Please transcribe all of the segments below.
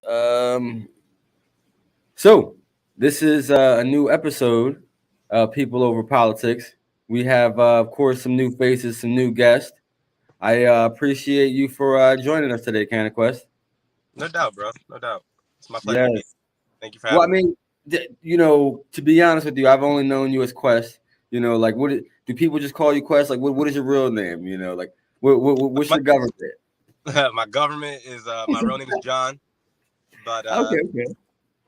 Um, so this is a new episode of People Over Politics. We have, of course, some new faces, some new guests. I appreciate you for joining us today, CannaQuest. No doubt, bro. No doubt. It's my pleasure to be. Yes. Thank you for Well, I having me. mean, to be honest with you, I've only known you as Quest. Like, do people just call you Quest? Like, what is your real name? Like, what's My, your government? my government is my real name is John, but Okay, okay.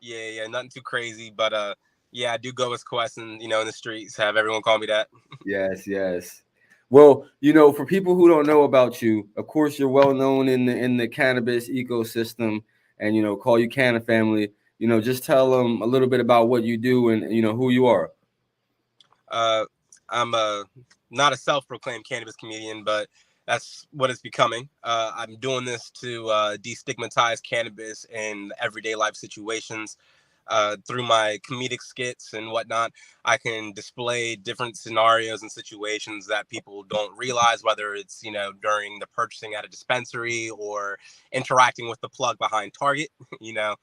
yeah, nothing too crazy. But yeah, I do go as Quest, and in the streets, have everyone call me that. Yes, yes. Well, for people who don't know about you, of course, you're well known in the cannabis ecosystem, and call you Canna Family. Just tell them a little bit about what you do and who you are. Uh, I'm not a self-proclaimed cannabis comedian, but that's what it's becoming. I'm doing this to destigmatize cannabis in everyday life situations. Through my comedic skits and whatnot, I can display different scenarios and situations that people don't realize, whether it's during the purchasing at a dispensary or interacting with the plug behind Target. you know,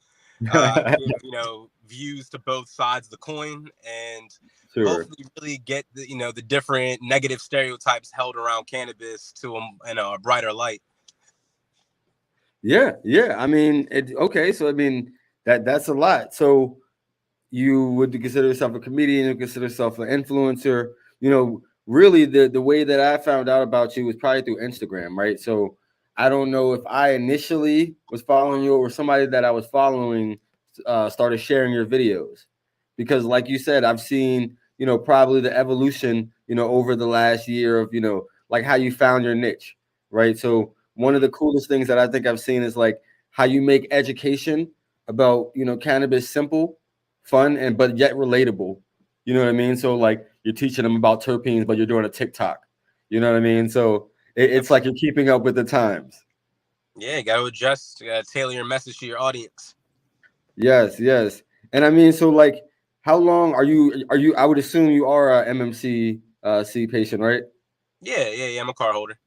I give views to both sides of the coin, and Sure. hopefully really get the different negative stereotypes held around cannabis to a brighter light. Yeah, yeah. I mean, okay. So I mean, that's a lot. So you would consider yourself a comedian, you consider yourself an influencer. Really the way that I found out about you was probably through Instagram, right? So I don't know if I initially was following you or somebody that I was following started sharing your videos. Because like you said, I've seen, probably the evolution, over the last year of, like how you found your niche, right? So one of the coolest things that I think I've seen is like how you make education about, cannabis simple, fun, and but yet relatable. You know what I mean? So like you're teaching them about terpenes, but you're doing a TikTok. You know what I mean? So Yep. it's like you're keeping up with the times. Yeah, you got to adjust, you got to tailor your message to your audience. Yes, yes. And I mean, so like, how long are you? Are you? I would assume you are a MMC C patient, right? Yeah. I'm a card holder.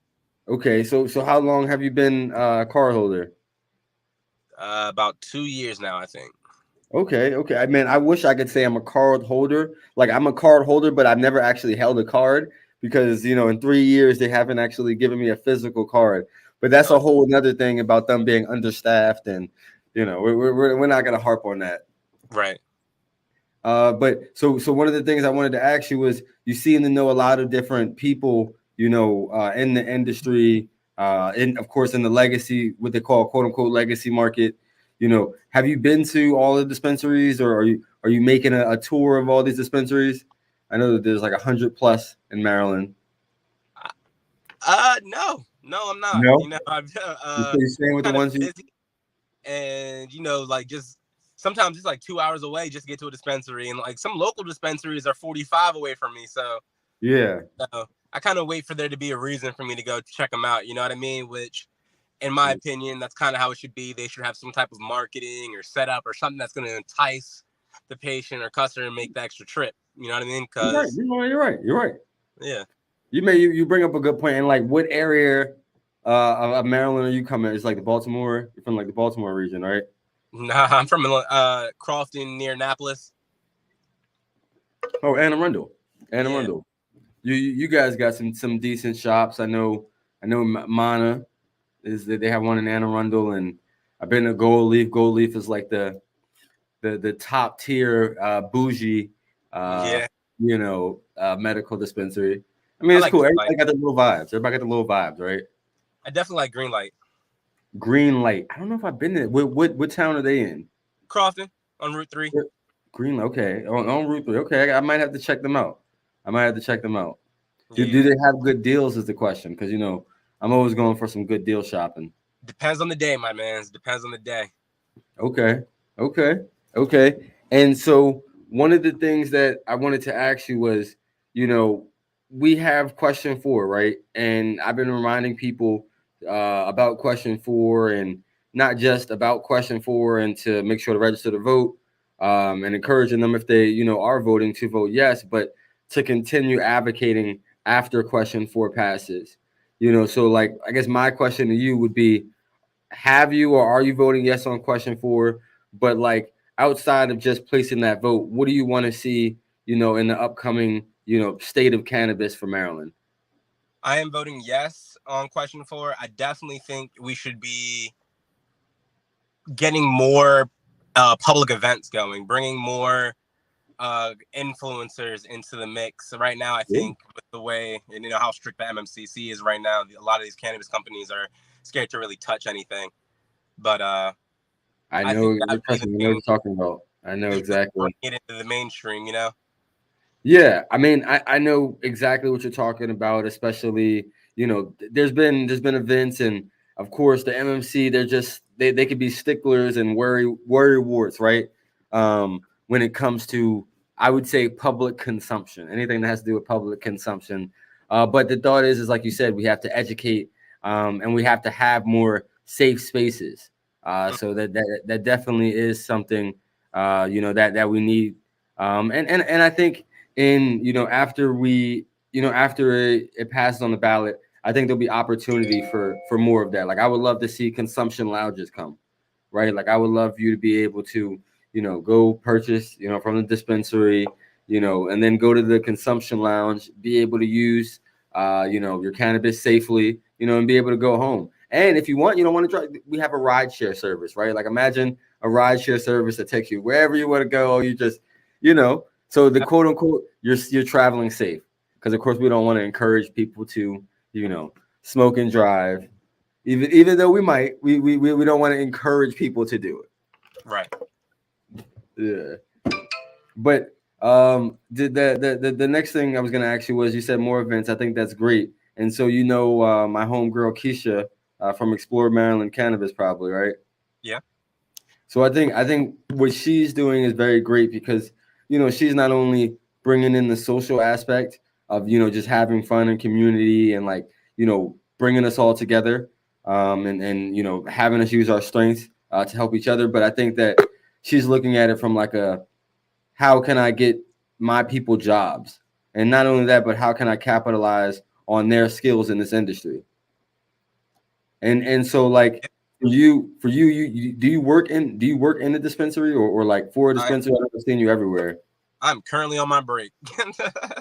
Okay, so how long have you been a card holder? About 2 years now, I think. Okay, okay. I mean, I wish I could say I'm a card holder. Like I'm a card holder, but I've never actually held a card because in 3 years they haven't actually given me a physical card. But that's Oh, a whole another thing about them being understaffed, and we're not gonna harp on that. right. But so one of the things I wanted to ask you was you seem to know a lot of different people, in the industry, in of course in the legacy, what they call quote unquote legacy market. Have you been to all the dispensaries, or are you making a tour of all these dispensaries? I know that there's like 100 plus in Maryland. No, I'm not. No, I've you're staying with the kind of ones you. busy, and like just sometimes it's like 2 hours away just to get to a dispensary, and like some local dispensaries are 45 away from me, so Yeah, I kind of wait for there to be a reason for me to go check them out. You know what I mean? Which, in my opinion, that's kind of how it should be. They should have some type of marketing or setup or something that's going to entice the patient or customer to make the extra trip. You know what I mean? you're right. Because You're right. You're right. yeah, You bring up a good point. And like, what area of Maryland are you coming? It's like the Baltimore. You're from like the Baltimore region, right? nah, I'm from Crofton near Annapolis. Oh, Anne Arundel. Anne Yeah, Arundel. You guys got some decent shops. I know Mana is that they have one in Anne Arundel, and I've been to Gold Leaf. Gold Leaf is like the top tier bougie uh yeah. medical dispensary. I mean, I it's like cool. Greenlight. Everybody got the little vibes. Everybody got the little vibes, right? I definitely like Greenlight. Green Light. I don't know if I've been there. What town are they in? Crofton on Route 3. Green. Okay, on Route 3. Okay, I might have to check them out. I might have to check them out. Do Yeah, they have good deals? Is the question, because I'm always going for some good deal shopping. depends on the day, my man. Depends on the day. Okay, okay, okay. And so one of the things that I wanted to ask you was, you know, we have question four, right? And I've been reminding people about question four, and not just about question four, and to make sure to register to vote, and encouraging them if they, are voting to vote yes, but to continue advocating after question four passes. So like, I guess my question to you would be, have you or are you voting yes on question 4? But like outside of just placing that vote, what do you want to see, in the upcoming, state of cannabis for Maryland? I am voting yes on question 4. I definitely think we should be getting more public events going, bringing more influencers into the mix. Right now, I think with the way and how strict the MMCC is right now, a lot of these cannabis companies are scared to really touch anything. But I think that would be Trust the me, I know what thing. you're talking about. I know Bring exactly. it into the mainstream. Yeah, I mean, I know exactly what you're talking about, especially, there's been events, and of course the MMC, they could be sticklers and worry warts, right? When it comes to, I would say, public consumption, anything that has to do with public consumption. But the thought is like you said, we have to educate, and we have to have more safe spaces. So that definitely is something, that we need. And I think after it passes on the ballot, I think there'll be opportunity for more of that. Like I would love to see consumption lounges come, right? Like I would love you to be able to go purchase from the dispensary, and then go to the consumption lounge, be able to use your cannabis safely, and be able to go home. And if you want, you don't want to drive, we have a ride share service, right? Like imagine a ride share service that takes you wherever you want to go. You just so the quote unquote, you're traveling safe, because of course we don't want to encourage people to smoke and drive, even though we don't want to encourage people to do it. Right. Yeah. But the next thing I was gonna ask you was, you said more events. I think that's great. And so my homegirl Keisha from Explore Maryland Cannabis, probably, right? Yeah. So I think what she's doing is very great, because she's not only bringing in the social aspect of just having fun and community, and like bringing us all together, and having us use our strengths to help each other, but I think that she's looking at it from like how can I get my people jobs, and not only that, but how can I capitalize on their skills in this industry. And so like you do you work in the dispensary, or like for a dispensary? I've seen you everywhere. I'm currently on my break.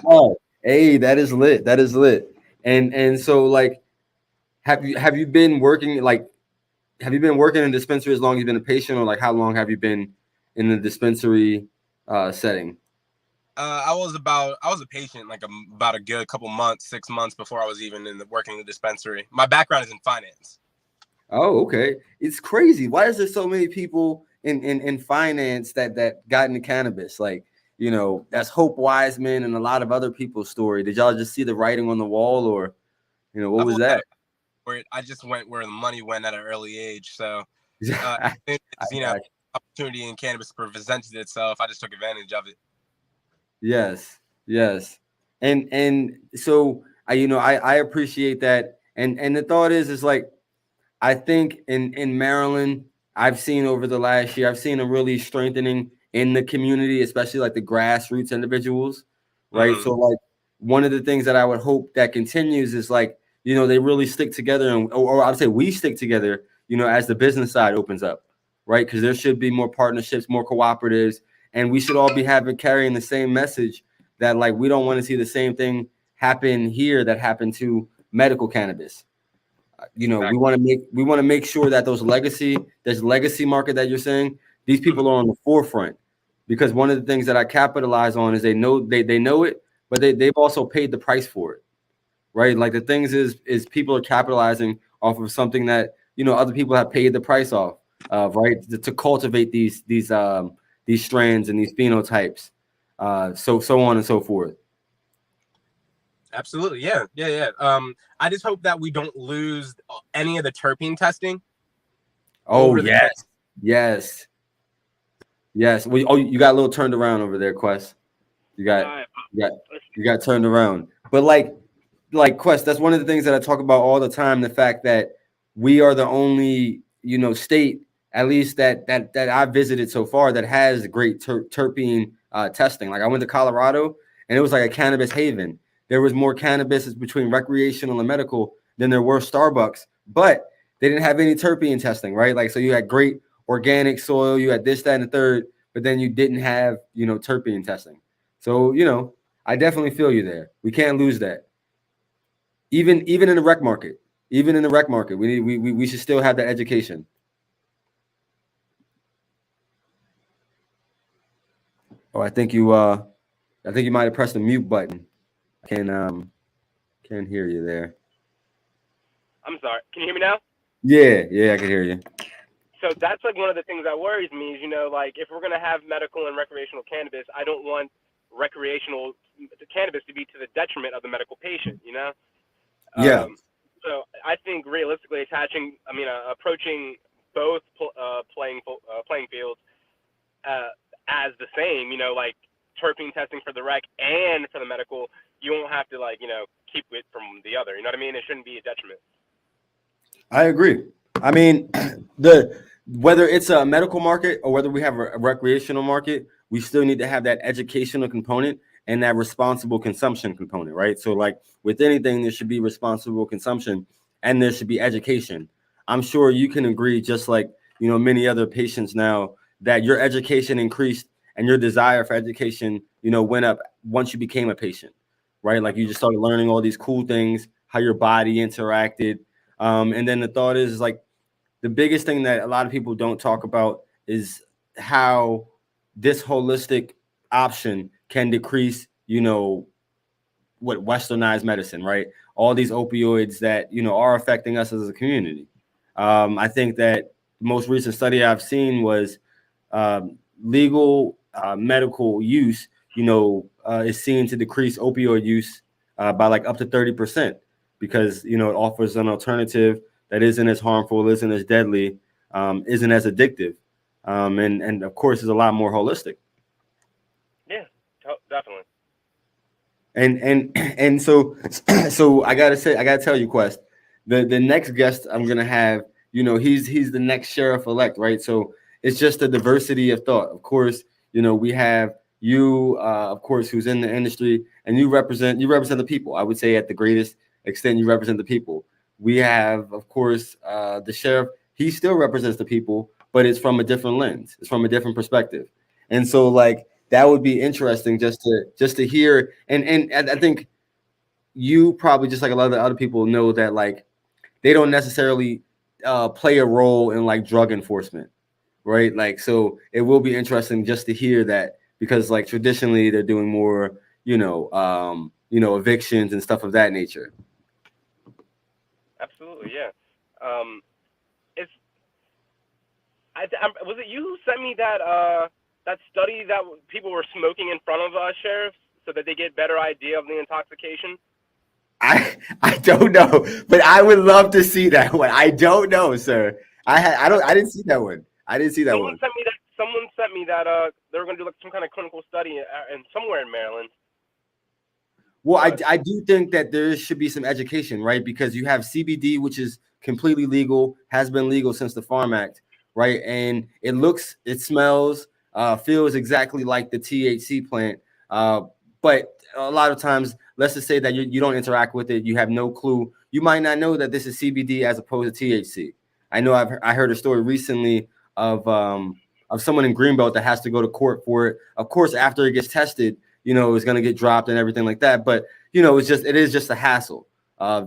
Oh, hey, that is lit. That is lit. And so like, have you been working in dispensary as long as you've been a patient, or like how long have you been in the dispensary setting? I was a patient like about a good couple months, 6 months before I was even working in the dispensary. My background is in finance. Oh, okay. It's crazy. Why is there so many people in finance that got into cannabis? Like, that's Hope Wiseman and a lot of other people's story. Did y'all just see the writing on the wall, or what was that? Where I just went where the money went at an early age. So, opportunity in cannabis presented itself. I just took advantage of it. Yes, yes. And so I appreciate that. And the thought is like, I think in Maryland, I've seen over the last year, I've seen a really strengthening in the community, especially like the grassroots individuals, right? Mm-hmm. So like one of the things that I would hope that continues is like, they really stick together, or I would say we stick together, as the business side opens up, right? Because there should be more partnerships, more cooperatives, and we should all be carrying the same message, that like we don't want to see the same thing happen here that happened to medical cannabis. Exactly. We want to make sure that there's legacy market that you're saying, these people are on the forefront, because one of the things that I capitalize on is they know it, but they've also paid the price for it, right? Like the things is people are capitalizing off of something that other people have paid the price off of, right? To cultivate these strands and these phenotypes, so on and so forth. Absolutely. Yeah. I just hope that we don't lose any of the terpene testing. Oh, yes. Well, you got a little turned around over there, Quest. You got turned around. But like Quest, that's one of the things that I talk about all the time. The fact that we are the only state, at least that I've visited so far, that has great terpene testing. Like I went to Colorado, and it was like a cannabis haven. There was more cannabis between recreational and medical than there were Starbucks, but they didn't have any terpene testing, right? Like, so you had great organic soil, you had this, that, and the third, but then you didn't have, terpene testing. So, I definitely feel you there. We can't lose that. Even in the rec market, we should still have that education. Oh, I think you might have pressed the mute button. Can't hear you there. I'm sorry. Can you hear me now? Yeah, I can hear you. So that's like one of the things that worries me is, like if we're going to have medical and recreational cannabis, I don't want recreational cannabis to be to the detriment of the medical patient, Yeah. So I think realistically approaching both playing fields as the same, like terpene testing for the rec and for the medical, you won't have to keep it from the other. You know what I mean? It shouldn't be a detriment. I agree. I mean, whether it's a medical market or whether we have a recreational market, we still need to have that educational component and that responsible consumption component, right? So like with anything, there should be responsible consumption and there should be education. I'm sure you can agree, just like, many other patients now, that your education increased and your desire for education, went up once you became a patient, right? Like you just started learning all these cool things, how your body interacted. And then the thought is like the biggest thing that a lot of people don't talk about is how this holistic option can decrease, what westernized medicine, right? All these opioids that, are affecting us as a community. I think that the most recent study I've seen was legal medical use, is seen to decrease opioid use by like up to 30%. Because it offers an alternative that isn't as harmful, isn't as deadly, isn't as addictive, and of course is a lot more holistic. Yeah, definitely. And so I gotta tell you, Quest, the next guest I'm gonna have, he's the next sheriff-elect, right? So it's just a diversity of thought. Of course, we have you, of course, who's in the industry, and you represent the people. I would say at the greatest extent you represent the people. We have, of course, the sheriff. He still represents the people, but it's from a different lens. It's from a different perspective. And so like that would be interesting just to hear. And I think you probably, just like a lot of the other people, know that like they don't necessarily play a role in like drug enforcement, right? Like, so it will be interesting just to hear that, because like traditionally they're doing more, evictions and stuff of that nature. Absolutely, yeah. Was it you who sent me that study that people were smoking in front of sheriffs so that they get better idea of the intoxication? I don't know, but I would love to see that one. I don't know, sir. I didn't see that one. I didn't see that one. Someone sent me that they were going to do like some kind of clinical study in somewhere in Maryland. Well, I do think that there should be some education, right? Because you have CBD, which is completely legal, has been legal since the Farm Act, right? And it looks, it smells, feels exactly like the THC plant. But a lot of times, let's just say that you don't interact with it, you have no clue. You might not know that this is CBD as opposed to THC. I know I heard a story recently of someone in Greenbelt that has to go to court for it. Of course, after it gets tested, it's going to get dropped and everything like that. But, it is just a hassle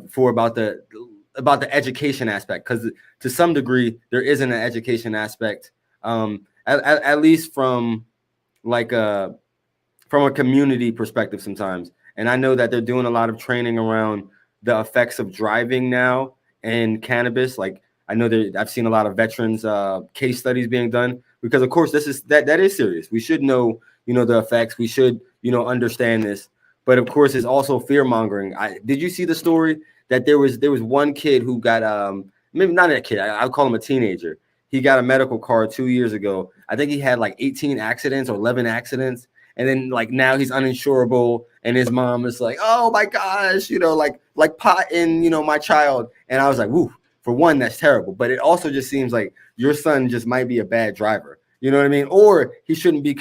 for about the education aspect, because to some degree there isn't an education aspect, at least from like from a community perspective sometimes. And I know that they're doing a lot of training around the effects of driving now and cannabis. Like I know that I've seen a lot of veterans case studies being done, because of course that is serious. We should know, the effects. We should, understand this. But of course, it's also fear mongering. Did you see the story that there was one kid who got maybe not a kid, I'll call him a teenager. He got a medical card 2 years ago. I think he had like 18 accidents or 11 accidents. And then like now he's uninsurable, and his mom is like, oh my gosh, like pot in, my child. And I was like, woo, for one, that's terrible. But it also just seems like your son just might be a bad driver. You know what I mean? Or he shouldn't be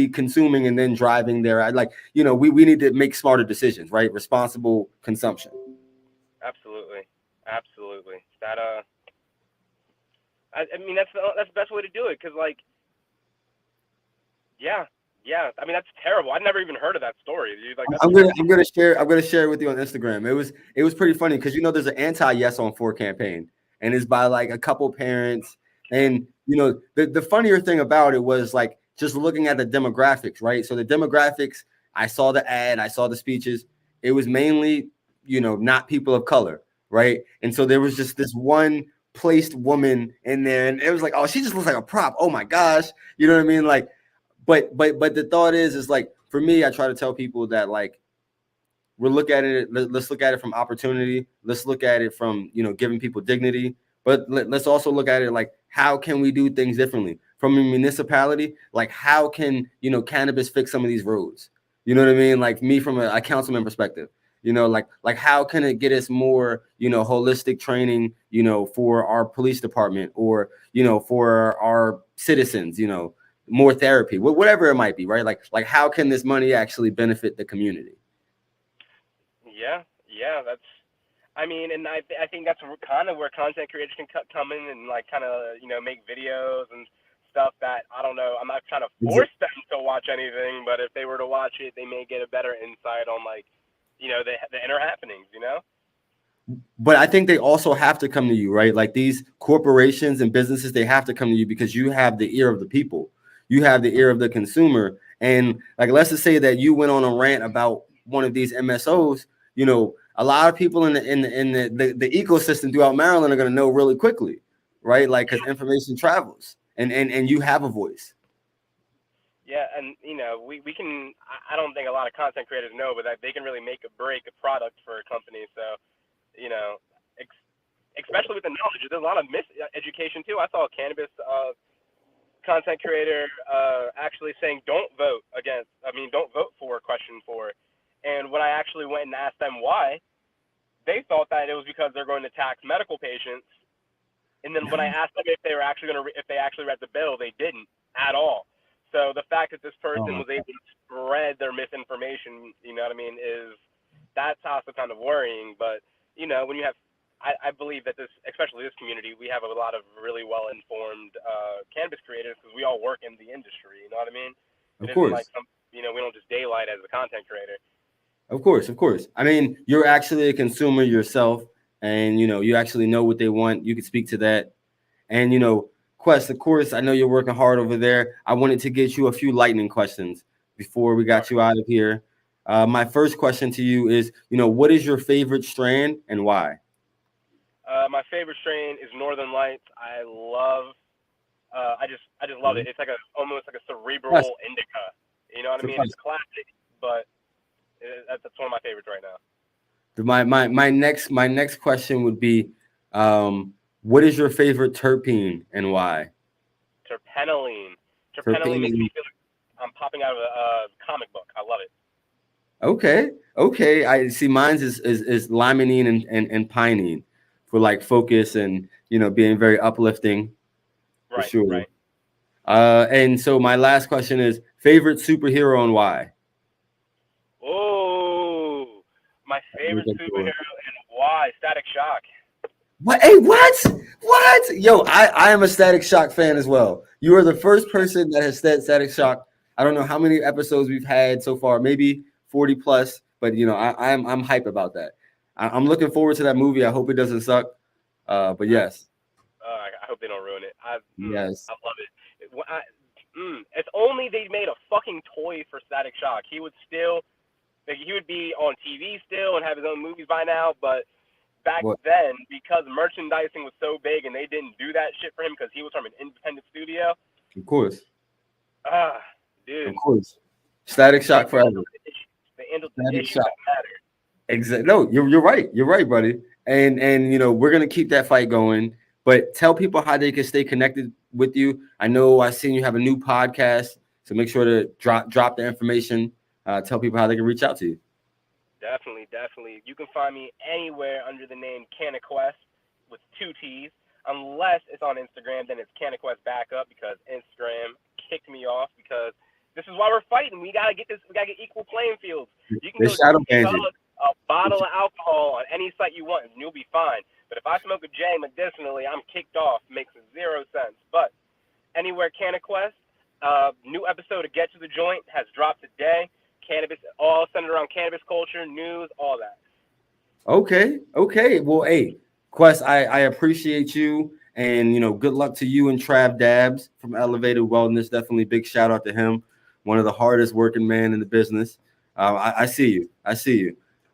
consuming and then driving there. We need to make smarter decisions, right? Responsible consumption. Absolutely. That I mean, that's the best way to do it, because, like, yeah. I mean, that's terrible. I'd never even heard of that story, dude. Like, I'm gonna share it with you on Instagram. It was pretty funny because there's an anti-Yes on 4 campaign, and it's by like a couple parents. And the funnier thing about it was like just looking at the demographics, right? So the demographics, I saw the ad, I saw the speeches. It was mainly not people of color, right? And so there was just this one placed woman in there, and it was like, oh, she just looks like a prop. Oh my gosh, you know what I mean? Like, but the thought is like, for me, I try to tell people that, like, let's look at it from opportunity. Let's look at it from giving people dignity. But let's also look at it like, how can we do things differently from a municipality? Like, how can cannabis fix some of these roads? You know what I mean? Like, me from a councilman perspective, like how can it get us more holistic training for our police department, or for our citizens, more therapy, whatever it might be, right? Like how can this money actually benefit the community? Yeah, that's, I mean, and I think that's kind of where content creators can come in and, like, kind of, make videos and stuff that, I don't know, I'm not trying to force them to watch anything, but if they were to watch it, they may get a better insight on, like, the inner happenings, But I think they also have to come to you, right? Like, these corporations and businesses, they have to come to you because you have the ear of the people. You have the ear of the consumer. And, like, let's just say that you went on a rant about one of these MSOs, a lot of people in the ecosystem throughout Maryland are going to know really quickly, right? Like, because information travels, and you have a voice. Yeah, and we can. I don't think a lot of content creators know, but that they can really make or break a product for a company. So, especially with the knowledge, there's a lot of miseducation too. I saw a cannabis content creator actually saying, don't vote for question 4. And when I actually went and asked them why, they thought that it was because they're going to tax medical patients. And then when I asked them if they were actually if they actually read the bill, they didn't at all. So the fact that this person was able to spread their misinformation, that's also kind of worrying. But when you have, I believe that especially this community, we have a lot of really well-informed cannabis creators because we all work in the industry. You know what I mean? Of course. Like we don't just daylight as a content creator. Of course. I mean, you're actually a consumer yourself, and you actually know what they want. You can speak to that. And Quest, of course, I know you're working hard over there. I wanted to get you a few lightning questions before we got you out of here. My first question to you is, what is your favorite strain and why? My favorite strain is Northern Lights. I love, I just love it. It's like almost like a cerebral indica. You know what I mean? It's classic, but that's one of my favorites right now. My next question would be, what is your favorite terpene and why? Terpenoline. Terpenoline makes me feel like I'm popping out of a comic book. I love it. Okay. I see. Mine's is limonene and pinene for, like, focus and being very uplifting. Right. For sure. Right. And so my last question is, favorite superhero and why? Oh, my favorite superhero and why? Static Shock. What? Hey, what? Yo, I am a Static Shock fan as well. You are the first person that has said Static Shock. I don't know how many episodes we've had so far, maybe 40 plus, but I'm hype about that. I'm looking forward to that movie. I hope it doesn't suck. But yes. I hope they don't ruin it. Yes. I love it. If only they made a fucking toy for Static Shock. He would be on TV still and have his own movies by now, but back then, because merchandising was so big and they didn't do that shit for him because he was from an independent studio. Of course. Dude. Of course. Static Shock forever. They handled the issues that matter. Exactly. No, you're right. You're right, buddy. And we're gonna keep that fight going. But tell people how they can stay connected with you. I know I've seen you have a new podcast, so make sure to drop the information. Tell people how they can reach out to you. Definitely. You can find me anywhere under the name CannaQuest with 2 T's. Unless it's on Instagram, then it's CannaQuest backup because Instagram kicked me off because this is why we're fighting. We gotta get equal playing fields. You can go pick up a bottle of alcohol on any site you want and you'll be fine. But if I smoke a J medicinally, I'm kicked off. Makes zero sense. But anywhere CannaQuest, new episode of Get to the Joint has dropped today. Cannabis, all centered around cannabis culture, news, all that. Okay. Well, hey, Quest, I appreciate you, and good luck to you and Trav Dabs from Elevated Wellness. Definitely big shout out to him, one of the hardest working man in the business. I see you.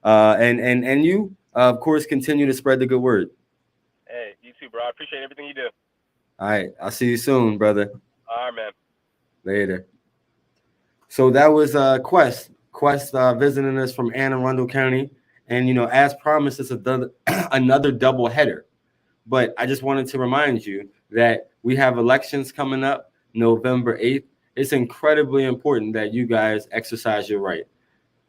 And you, of course, continue to spread the good word. Hey, you too, bro. I appreciate everything you do. All right, I'll see you soon, brother. All right, man. Later. So that was Quest visiting us from Anne Arundel County. And, as promised, it's another double header. But I just wanted to remind you that we have elections coming up November 8th. It's incredibly important that you guys exercise your right.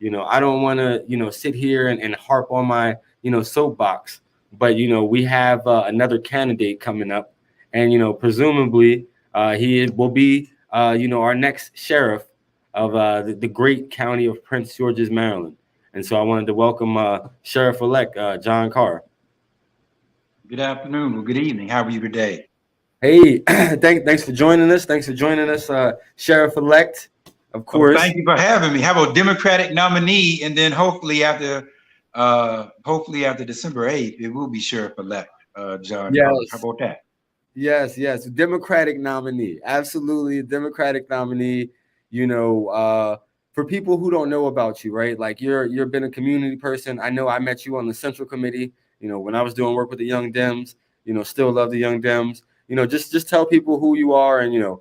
I don't want to, sit here and harp on my, soapbox. But, we have another candidate coming up. And, presumably he will be, our next sheriff of the great county of Prince George's, Maryland. And so I wanted to welcome Sheriff-elect John Carr. Good afternoon or good evening. How are you today? Hey, thanks for joining us. Sheriff-elect, of course. Well, thank you for having me. How about Democratic nominee, and then hopefully after December 8th, it will be Sheriff-elect John Yes. Carr. How about that? Yes. Democratic nominee. Absolutely. Democratic nominee. For people who don't know about you, right? Like you've been a community person. I know I met you on the Central Committee, when I was doing work with the Young Dems, still love the Young Dems. Just tell people who you are and,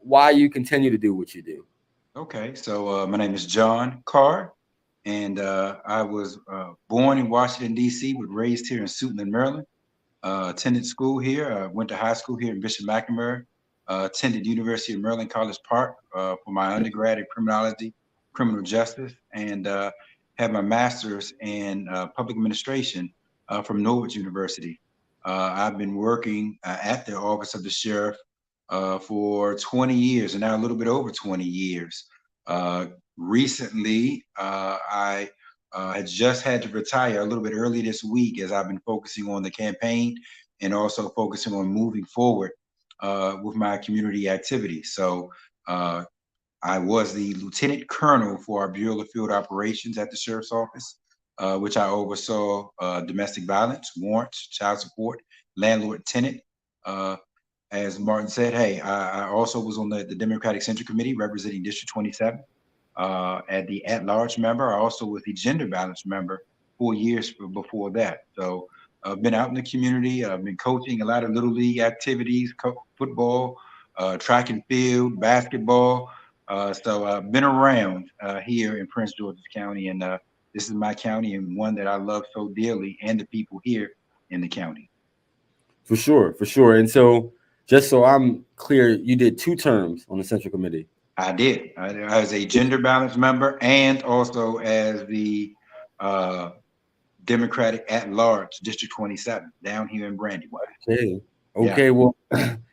why you continue to do what you do. Okay, so my name is John Carr, and I was born in Washington, D.C., but raised here in Suitland, Maryland. Attended school here, went to high school here in Bishop McNamara. Attended University of Maryland College Park for my undergrad in criminology, criminal justice, and had my master's in public administration from Norwich University. I've been working at the Office of the Sheriff for 20 years, and now a little bit over 20 years. Recently, I had just had to retire a little bit early this week as I've been focusing on the campaign and also focusing on moving forward with my community activities. So I was the lieutenant colonel for our Bureau of Field Operations at the Sheriff's Office, which I oversaw domestic violence, warrants, child support, landlord-tenant. As Martin said, hey, I also was on the Democratic Central Committee representing District 27 at the at-large member. I also was the gender balance member 4 years before that. So I've been out in the community. I've been coaching a lot of little league activities, football, track and field, basketball. So I've been around here in Prince George's County, and this is my county and one that I love so dearly, and the people here in the county. For sure. And so, just so I'm clear, you did 2 terms on the Central Committee. I did. I was a gender balance member and also as the Democratic at-large District 27 down here in Brandywine. Okay. Yeah. Well,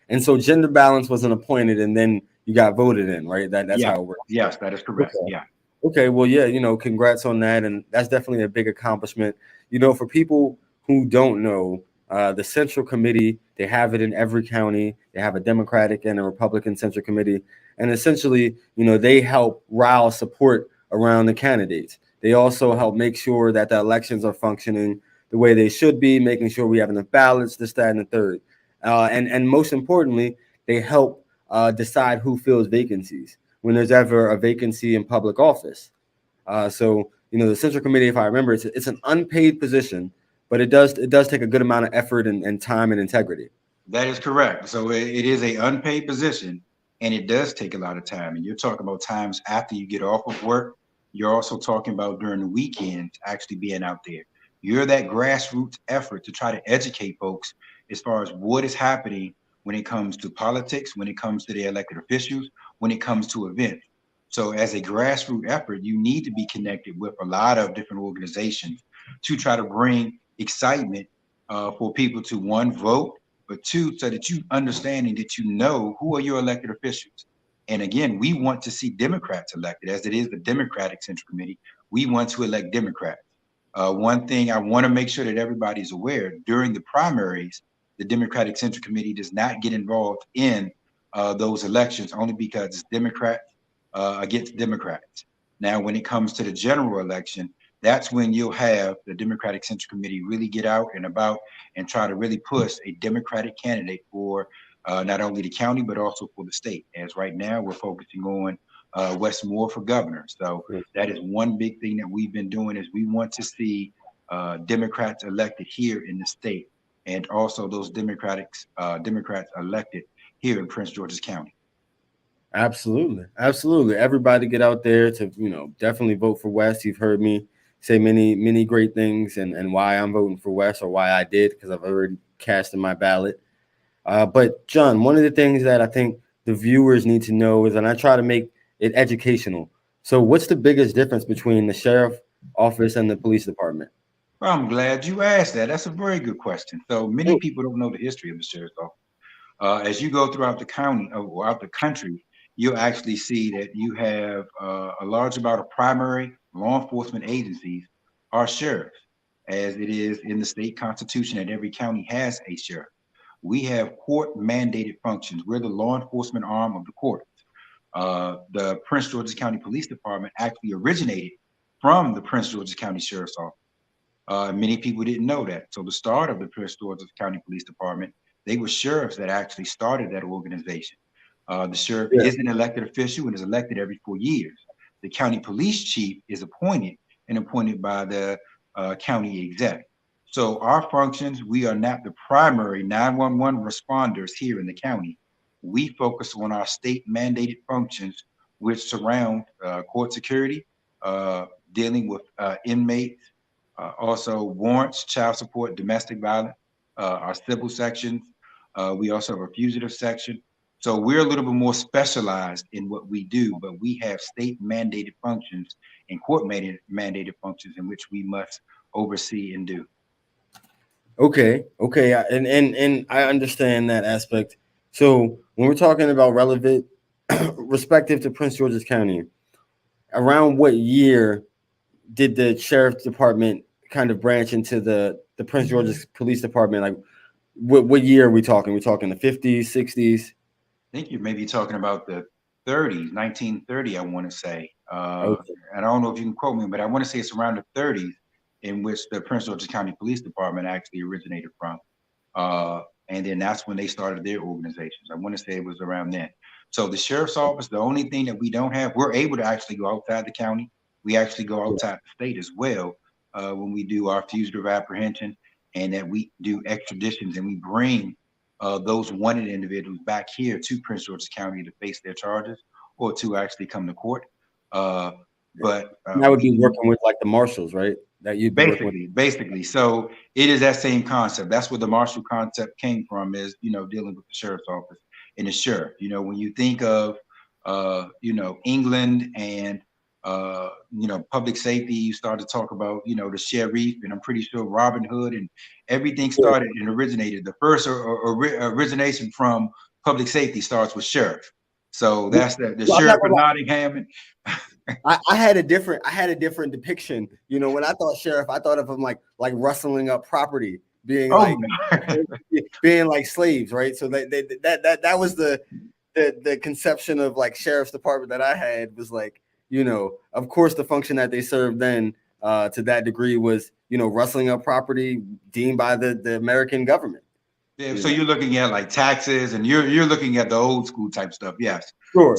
and so gender balance wasn't appointed, and then you got voted in, right? That's how it works. Yes, that is correct. Okay. Yeah. Okay. Well, yeah. Congrats on that, and that's definitely a big accomplishment. For people who don't know, the Central Committee, they have it in every county. They have a Democratic and a Republican Central Committee, and essentially, they help rile support around the candidates. They also help make sure that the elections are functioning the way they should be, making sure we have enough ballots, this, that, and the third. And most importantly, they help decide who fills vacancies when there's ever a vacancy in public office. So the Central Committee, if I remember, it's an unpaid position, but it does take a good amount of effort and time and integrity. That is correct. So it is an unpaid position, and it does take a lot of time. And you're talking about times after you get off of work. You're also talking about during the weekend actually being out there. You're that grassroots effort to try to educate folks as far as what is happening when it comes to politics, when it comes to the elected officials, when it comes to events. So as a grassroots effort, you need to be connected with a lot of different organizations to try to bring excitement for people to, one, vote, but two, so that you understanding that who are your elected officials. And again, we want to see Democrats elected, as it is the Democratic Central Committee. We want to elect Democrats. One thing I want to make sure that everybody's aware, during the primaries, the Democratic Central Committee does not get involved in those elections, only because it's Democrats against Democrats. Now, when it comes to the general election, that's when you'll have the Democratic Central Committee really get out and about and try to really push a Democratic candidate for not only the county, but also for the state. As right now, we're focusing on Wes Moore for governor. So that is one big thing that we've been doing, is we want to see Democrats elected here in the state, and also those Democrats elected here in Prince George's County. Absolutely. Absolutely. Everybody get out there to, definitely vote for Wes. You've heard me say many great things and why I'm voting for Wes, or why I did, because I've already cast in my ballot. But John, one of the things that I think the viewers need to know is, and I try to make it educational. So what's the biggest difference between the sheriff office and the police department? Well, I'm glad you asked that. That's a very good question. So many people don't know the history of the sheriff's office. As you go throughout the county or out the country, you'll actually see that you have a large amount of primary law enforcement agencies are sheriffs, as it is in the state constitution that every county has a sheriff. We have court mandated functions. We're the law enforcement arm of the courts. The Prince George's County Police Department actually originated from the Prince George's County Sheriff's Office. Many people didn't know that. So the start of the Prince George's County Police Department, they were sheriffs that actually started that organization. The sheriff is an elected official and is elected every 4 years. The county police chief is appointed by the county exec. So our functions, we are not the primary 911 responders here in the county. We focus on our state mandated functions, which surround court security, dealing with inmates, also warrants, child support, domestic violence, our civil sections. We also have a fugitive section. So we're a little bit more specialized in what we do, but we have state mandated functions and court mandated functions in which we must oversee and do. Okay. And I understand that aspect. So when we're talking about relevant, respective to Prince George's County, around what year did the sheriff's department kind of branch into the Prince George's Police Department? Like, what year are we talking? We're talking the 50s, 60s? I think you may be talking about the 30s, 1930, I want to say. Okay. And I don't know if you can quote me, but I want to say it's around the 30s in which the Prince George's County Police Department actually originated from. And then that's when they started their organizations. I want to say it was around then. So the sheriff's office, the only thing that we don't have, we're able to actually go outside the county. We actually go outside the state as well when we do our fugitive apprehension, and that we do extraditions, and we bring those wanted individuals back here to Prince George's County to face their charges or to actually come to court. But that would be working with like the marshals, right? That you'd basically. So it is that same concept. That's where the marshal concept came from, is, dealing with the sheriff's office and the sheriff. When you think of, England and, public safety, you start to talk about, the sheriff, and I'm pretty sure Robin Hood, and everything started and originated. The first origination from public safety starts with sheriff. So that's the sheriff of Nottingham. I had a different depiction. When I thought sheriff, I thought of him like rustling up property, being like slaves, right? So that was the conception of like sheriff's department that I had, was like, of course the function that they served then to that degree was, rustling up property deemed by the American government. Yeah, so you're looking at like taxes, and you're looking at the old school type stuff. Yes. Sure.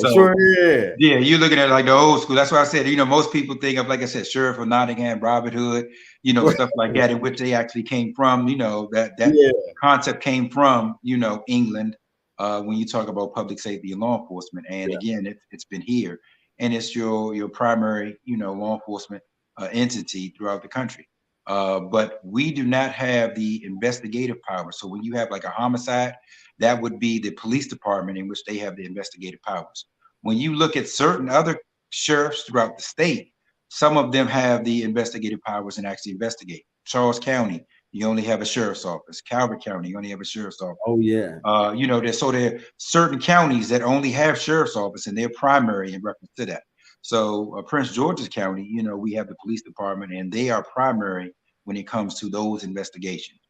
Yeah, you're looking at like the old school. That's why I said, most people think of, like I said, Sheriff of Nottingham, Robin Hood, stuff like that, in which they actually came from. That concept came from, England, when you talk about public safety and law enforcement. And again, it's been here, and it's your primary, law enforcement entity throughout the country. But we do not have the investigative power. So when you have like a homicide, that would be the police department, in which they have the investigative powers. When you look at certain other sheriffs throughout the state, some of them have the investigative powers and actually investigate. Charles County, you only have a sheriff's office. Calvert County, you only have a sheriff's office. Oh yeah. There are certain counties that only have sheriff's office, and they're primary in reference to that. So Prince George's County, you know, we have the police department, and they are primary when it comes to those investigations.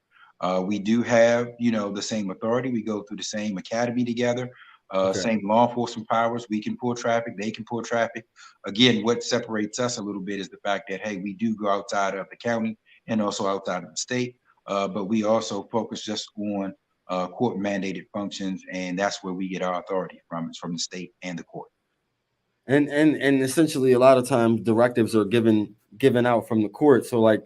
We do have, you know, the same authority. We go through the same academy together, Okay. same law enforcement powers. We can pull traffic. They can pull traffic. Again, what separates us a little bit is the fact that, hey, we do go outside of the county and also outside of the state, but we also focus just on court mandated functions, and that's where we get our authority from. It's from the state and the court. And essentially a lot of times directives are given out from the court. So like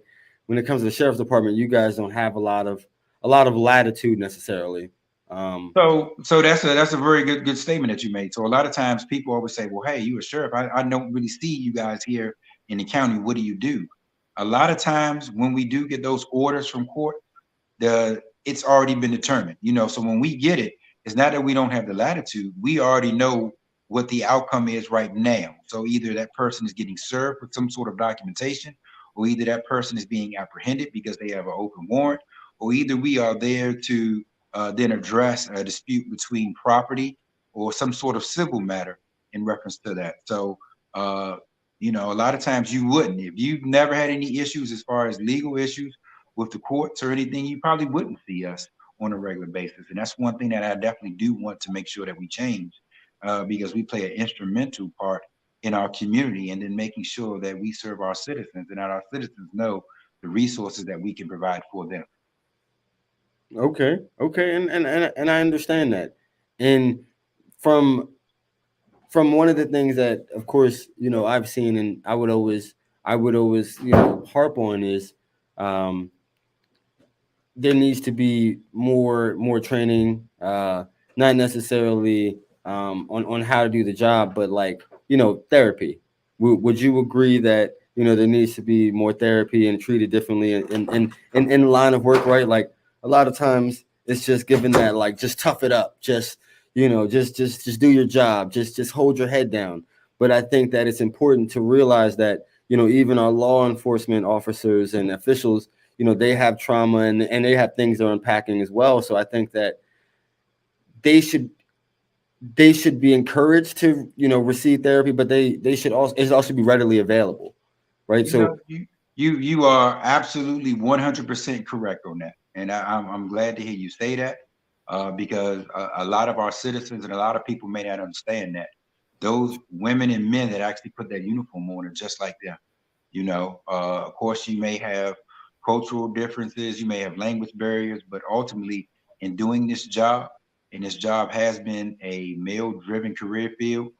when it comes to the sheriff's department, you guys don't have a lot of latitude necessarily. So that's a very good statement that you made. So a lot of times people always say, well, hey, you a sheriff. I don't really see you guys here in the county. What do you do? A lot of times when we do get those orders from court, it's already been determined, you know. So when we get it, it's not that we don't have the latitude. We already know what the outcome is right now. So either that person is getting served with some sort of documentation, or either that person is being apprehended because they have an open warrant, or either we are there to then address a dispute between property or some sort of civil matter in reference to that. So, you know, a lot of times you wouldn't. If you've never had any issues as far as legal issues with the courts or anything, you probably wouldn't see us on a regular basis. And that's one thing that I definitely do want to make sure that we change, because we play an instrumental part in our community, and then making sure that we serve our citizens and that our citizens know the resources that we can provide for them. Okay. And I understand that. And from one of the things that, of course, you know, I've seen and I would always, you know, harp on is there needs to be more training, not necessarily on how to do the job, but like, you know, therapy. Would you agree that, you know, there needs to be more therapy and treated differently in the line of work, right? Like a lot of times it's just given that like just tough it up, just, you know, just do your job, just hold your head down. But I think that it's important to realize that, you know, even our law enforcement officers and officials, you know, they have trauma and they have things they're unpacking as well. So I think that they should be encouraged to, you know, receive therapy, but they should also, it should also be readily available, right? You know, you are absolutely 100% correct on that, and I'm glad to hear you say that, because a lot of our citizens and a lot of people may not understand that those women and men that actually put that uniform on are just like them. You know, of course, you may have cultural differences, you may have language barriers, but ultimately, in doing this job, and this job has been a male-driven career field,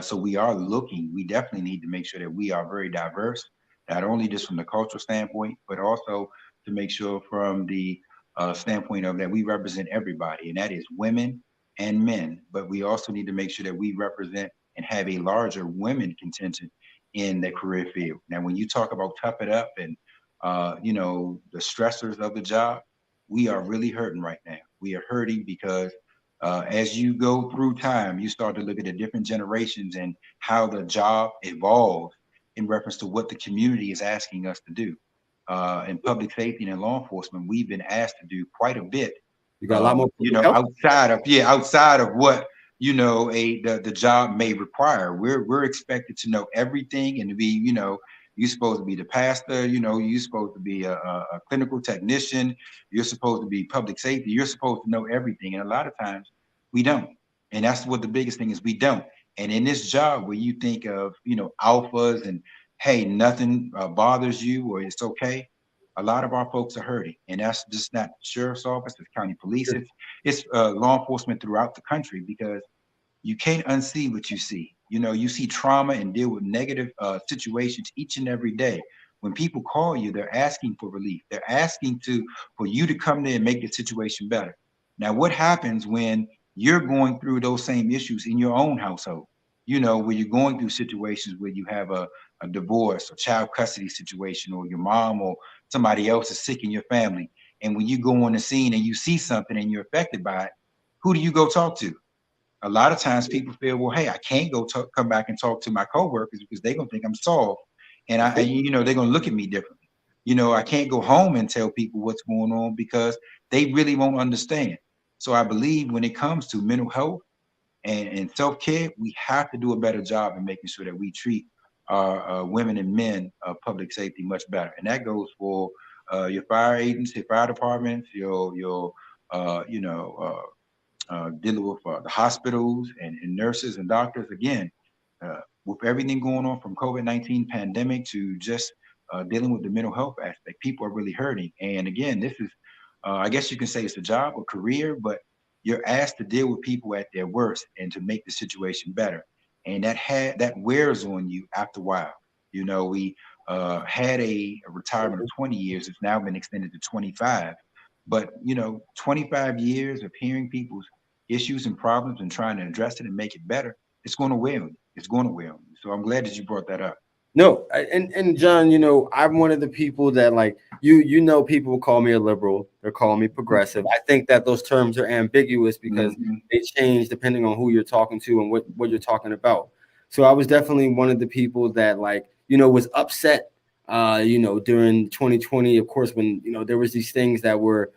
so we definitely need to make sure that we are very diverse, not only just from the cultural standpoint, but also to make sure from the standpoint of that we represent everybody, and that is women and men. But we also need to make sure that we represent and have a larger women contingent in the career field. Now, when you talk about tough it up and you know, the stressors of the job, we are really hurting right now. We are hurting because as you go through time, you start to look at the different generations and how the job evolves in reference to what the community is asking us to do. In public safety and in law enforcement, we've been asked to do quite a bit. You got a lot more, you know, outside of what, you know, the job may require. We're expected to know everything and to be, you know, you're supposed to be the pastor, you know, you're supposed to be a clinical technician, you're supposed to be public safety, you're supposed to know everything. And a lot of times we don't. And that's what the biggest thing is, we don't. And in this job where you think of, you know, alphas and hey, nothing bothers you or it's okay, a lot of our folks are hurting. And that's just not sheriff's office, it's county police, it's law enforcement throughout the country, because you can't unsee what you see. You know, you see trauma and deal with negative situations each and every day. When people call you, they're asking for relief. They're asking for you to come there and make the situation better. Now, what happens when you're going through those same issues in your own household? You know, where you're going through situations where you have a divorce or child custody situation, or your mom or somebody else is sick in your family. And when you go on the scene and you see something and you're affected by it, who do you go talk to? A lot of times people feel, well, hey, I can't come back and talk to my coworkers because they're gonna think I'm soft, and you know, they're gonna look at me differently. You know, I can't go home and tell people what's going on because they really won't understand. So I believe when it comes to mental health And self-care, we have to do a better job in making sure that we treat our women and men public safety much better. And that goes for your fire agents, your fire departments, your dealing with the hospitals and nurses and doctors. Again, with everything going on from COVID-19 pandemic to just dealing with the mental health aspect, people are really hurting. And again, this is, I guess you can say it's a job or career, but you're asked to deal with people at their worst and to make the situation better. And that wears on you after a while. You know, we had a retirement of 20 years. It's now been extended to 25. But 25 years of hearing people's issues and problems and trying to address it and make it better, it's going to wear on you. It's going to wear on you. So I'm glad that you brought that up. No, and John, I'm one of the people that like people call me a liberal, they're calling me progressive. I think that those terms are ambiguous because they change depending on who you're talking to and what you're talking about. So I was definitely one of the people that was upset during 2020, of course, when there was these things that were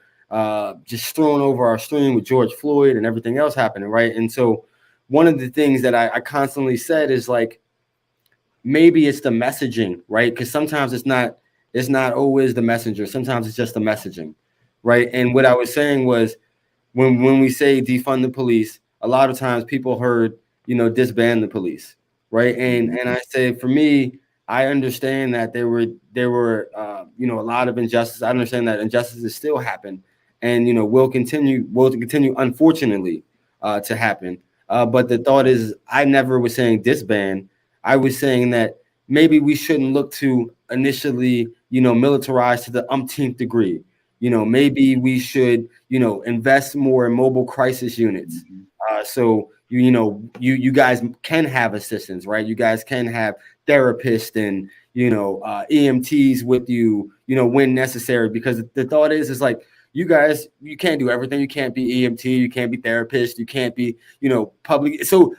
just thrown over our stream with George Floyd and everything else happening, right? And so one of the things that I constantly said is like, maybe it's the messaging, right? Because sometimes it's not always the messenger. Sometimes it's just the messaging, right? And what I was saying was when we say defund the police, a lot of times people heard, disband the police, right? And I say, for me, I understand that there were a lot of injustice. I understand that injustices still happen, and will continue unfortunately to happen. But the thought is, I never was saying disband. I was saying that maybe we shouldn't look to initially, militarize to the umpteenth degree. Maybe we should, invest more in mobile crisis units. So you guys can have assistance, right? You guys can have therapists and EMTs with you, when necessary. Because the thought is like, you guys, you can't do everything. You can't be EMT, you can't be therapist, you can't be, public. So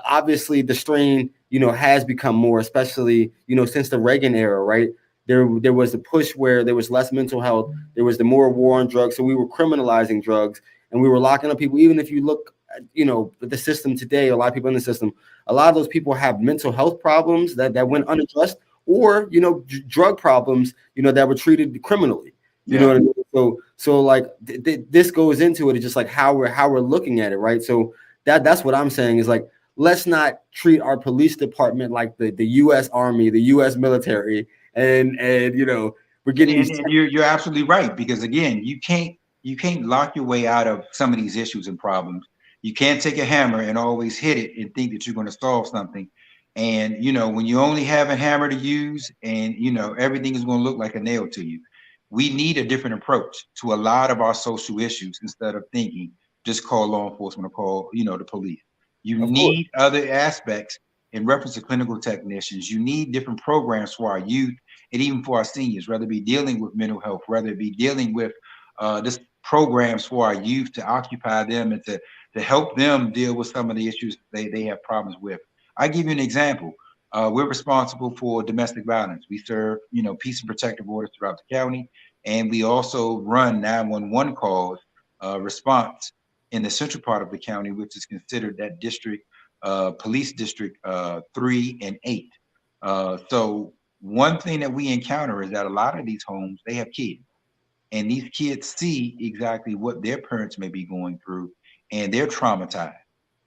obviously the strain, has become more, especially, since the Reagan era, right? There was a push where there was less mental health. There was the more war on drugs. So we were criminalizing drugs and we were locking up people. Even if you look at, the system today, a lot of people in the system, a lot of those people have mental health problems that went unaddressed, or, drug problems, that were treated criminally. You know what I mean? So like this goes into it. It's just like how we're looking at it, right? So that's what I'm saying is like, let's not treat our police department like the U.S. Army, the U.S. military, and we're getting. And you're absolutely right, because again, you can't lock your way out of some of these issues and problems. You can't take a hammer and always hit it and think that you're going to solve something. And when you only have a hammer to use, and everything is going to look like a nail to you. We need a different approach to a lot of our social issues instead of thinking just call law enforcement or call the police. You need other aspects in reference to clinical technicians. You need different programs for our youth and even for our seniors, whether it be dealing with mental health, whether it be dealing with this programs for our youth to occupy them and to help them deal with some of the issues they have problems with. I give you an example. We're responsible for domestic violence. We serve, peace and protective orders throughout the county, and we also run 911 calls response in the central part of the county, which is considered that district, police district 3 and 8. So one thing that we encounter is that a lot of these homes, they have kids, and these kids see exactly what their parents may be going through, and they're traumatized.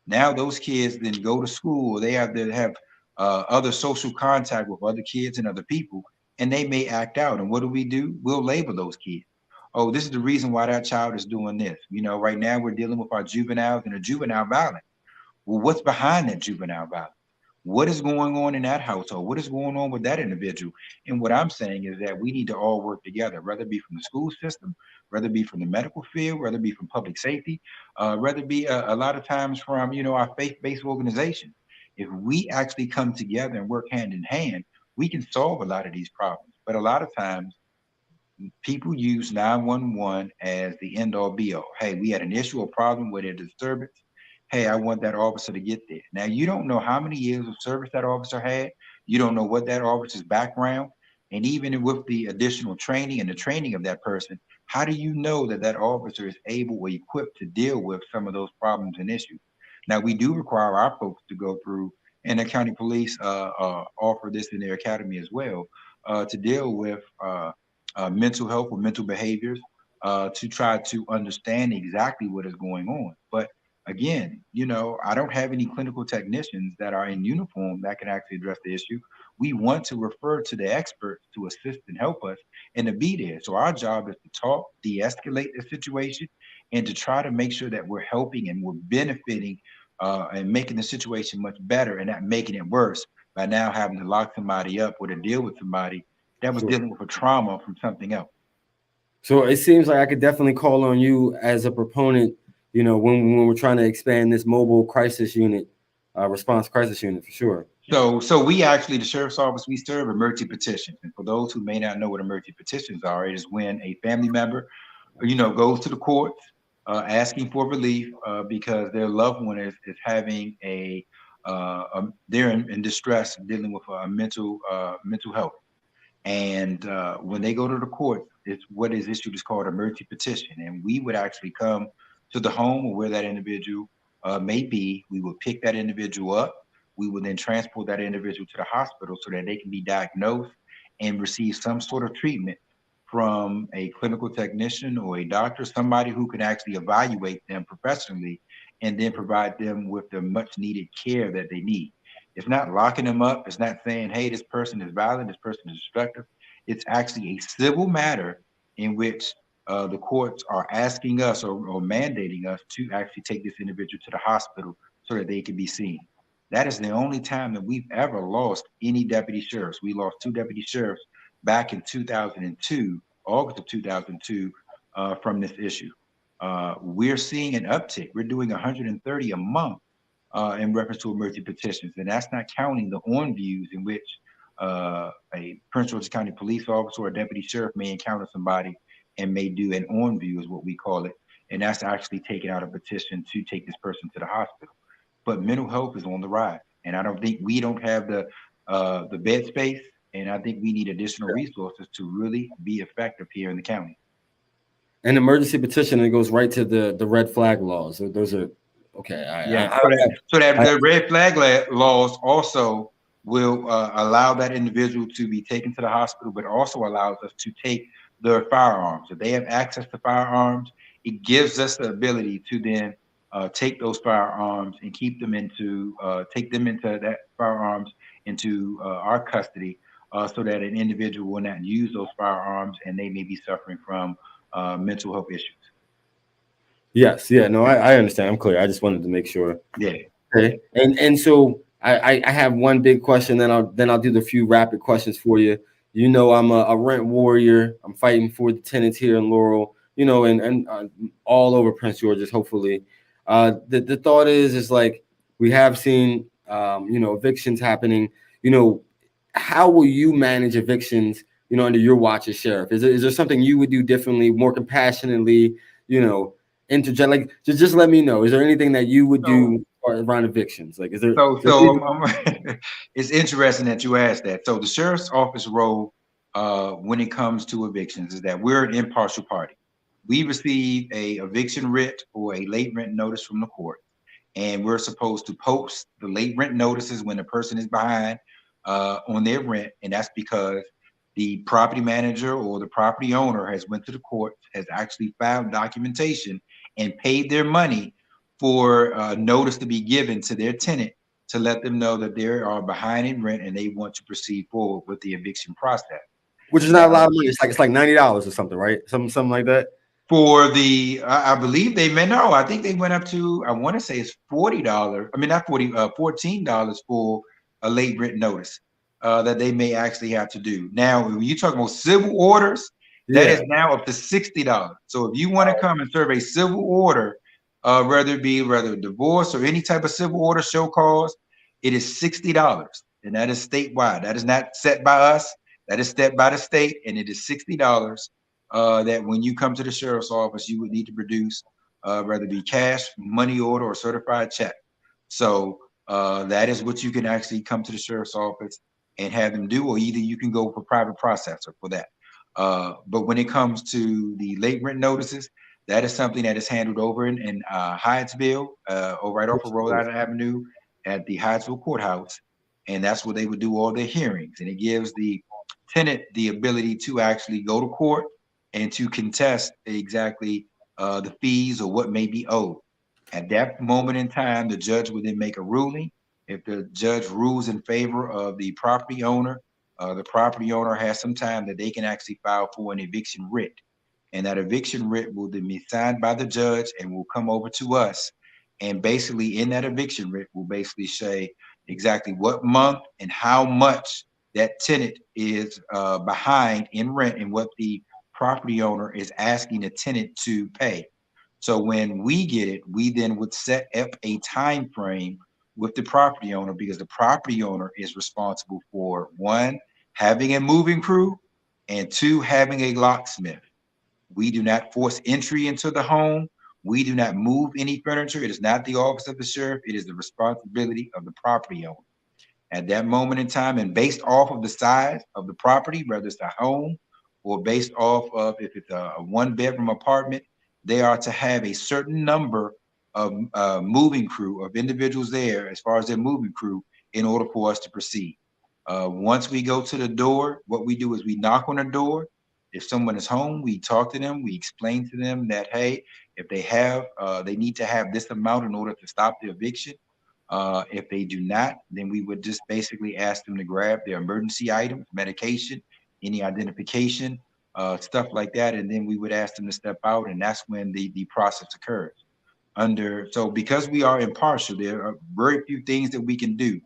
Now those kids then go to school, they have to have other social contact with other kids and other people, and they may act out. And what do? We'll label those kids. Oh, this is the reason why that child is doing this. Right now we're dealing with our juveniles and the juvenile violence. Well, what's behind that juvenile violence? What is going on in that household? What is going on with that individual? And what I'm saying is that we need to all work together, whether it be from the school system, whether it be from the medical field, whether it be from public safety, whether it be a lot of times from, our faith-based organization. If we actually come together and work hand in hand, we can solve a lot of these problems. But a lot of times people use 911 as the end all be all. Hey, we had an issue or problem with a disturbance. Hey, I want that officer to get there. Now, you don't know how many years of service that officer had. You don't know what that officer's background. And even with the additional training and the training of that person, how do you know that that officer is able or equipped to deal with some of those problems and issues? Now, we do require our folks to go through, and the county police offer this in their academy as well, to deal with mental health or mental behaviors, to try to understand exactly what is going on. But again, I don't have any clinical technicians that are in uniform that can actually address the issue. We want to refer to the experts to assist and help us and to be there. So our job is to talk, de-escalate the situation, and to try to make sure that we're helping and we're benefiting and making the situation much better and not making it worse by now having to lock somebody up or to deal with somebody that was dealing with a trauma from something else. So it seems like I could definitely call on you as a proponent, when we're trying to expand this mobile crisis unit, response crisis unit for sure. So we actually, the sheriff's office, we serve emergency petitions. And for those who may not know what emergency petitions are, it is when a family member, goes to the courts asking for relief because their loved one is having they're in distress, dealing with mental health. And when they go to the court, it's what is issued is called emergency petition. And we would actually come to the home or where that individual may be. We would pick that individual up. We would then transport that individual to the hospital so that they can be diagnosed and receive some sort of treatment from a clinical technician or a doctor, somebody who can actually evaluate them professionally and then provide them with the much needed care that they need. It's not locking them up. It's not saying, hey, this person is violent, this person is destructive. It's actually a civil matter in which the courts are asking us or mandating us to actually take this individual to the hospital so that they can be seen. That is the only time that we've ever lost any deputy sheriffs. We lost 2 deputy sheriffs back in 2002, August of 2002, from this issue. We're seeing an uptick. We're doing 130 a month in reference to emergency petitions. And that's not counting the on views in which a Prince George's County police officer or a deputy sheriff may encounter somebody and may do an on view is what we call it. And that's actually taking out a petition to take this person to the hospital. But mental health is on the rise. And I don't think we don't have the bed space. And I think we need additional resources to really be effective here in the county. An emergency petition, it goes right to the red flag laws. Those are okay. So that the red flag laws also will allow that individual to be taken to the hospital, but also allows us to take their firearms. If they have access to firearms, it gives us the ability to then take those firearms and keep them take them into that firearms into our custody, so that an individual will not use those firearms and they may be suffering from mental health issues. Yes, yeah, no, I understand. I'm clear. I just wanted to make sure. Yeah. Okay. And so I have one big question, then I'll do the few rapid questions for you. I'm a rent warrior. I'm fighting for the tenants here in Laurel, and all over Prince George's, hopefully. The thought is like we have seen evictions happening. How will you manage evictions, under your watch as sheriff? Is there something you would do differently, more compassionately, interject? Like just let me know. Is there anything that you would do around evictions? Like, is there? It's interesting that you asked that. So the sheriff's office role when it comes to evictions is that we're an impartial party. We receive a eviction writ or a late rent notice from the court, and we're supposed to post the late rent notices when the person is behind on their rent, and that's because the property manager or the property owner has went to the court, has actually filed documentation and paid their money for notice to be given to their tenant to let them know that they are behind in rent and they want to proceed forward with the eviction process. Which is not a lot of money. It's like $90 or something, right? Something like that. For the, I believe they may know. I think they went up to, I want to say it's $40. I mean, not $14 for a late rent notice that they may actually have to do. Now, when you talk about civil orders, that is now up to $60. So if you want to come and serve a civil order, whether it be divorce or any type of civil order, show cause, it is $60, and that is statewide. That is not set by us. That is set by the state, and it is $60 that when you come to the sheriff's office, you would need to produce, whether it be cash, money order, or certified check. So that is what you can actually come to the sheriff's office and have them do, or either you can go for private processor for that. But when it comes to the late rent notices, That is something that is handled over in Hyattsville, or right off of Rhode Island Avenue at the Hyattsville Courthouse. And that's where they would do all their hearings. And it gives the tenant the ability to actually go to court and to contest exactly the fees or what may be owed. At that moment in time, the judge would then make a ruling. If the judge rules in favor of the property owner has some time that they can actually file for an eviction writ. And that eviction writ will then be signed by the judge and will come over to us. And basically in that eviction writ will basically say exactly what month and how much that tenant is behind in rent and what the property owner is asking the tenant to pay. So when we get it, we then would set up a time frame with the property owner, because the property owner is responsible for, one, having a moving crew, and two, having a locksmith. We do not force entry into the home. We do not move any furniture. It is not the office of the sheriff. It is the responsibility of the property owner. At that moment in time, and based off of the size of the property, whether it's a home or based off of if it's a one-bedroom apartment, they are to have a certain number of moving crew, of individuals there as far as their moving crew, in order for us to proceed. Once we go to the door, what we do is we knock on the door. If someone is home, we talk to them. We explain to them that, hey, if they have, they need to have this amount in order to stop the eviction. If they do not, then we would just basically ask them to grab their emergency items, medication, any identification, stuff like that. And then we would ask them to step out, and that's when the process occurs. So because we are impartial, there are very few things that we can do.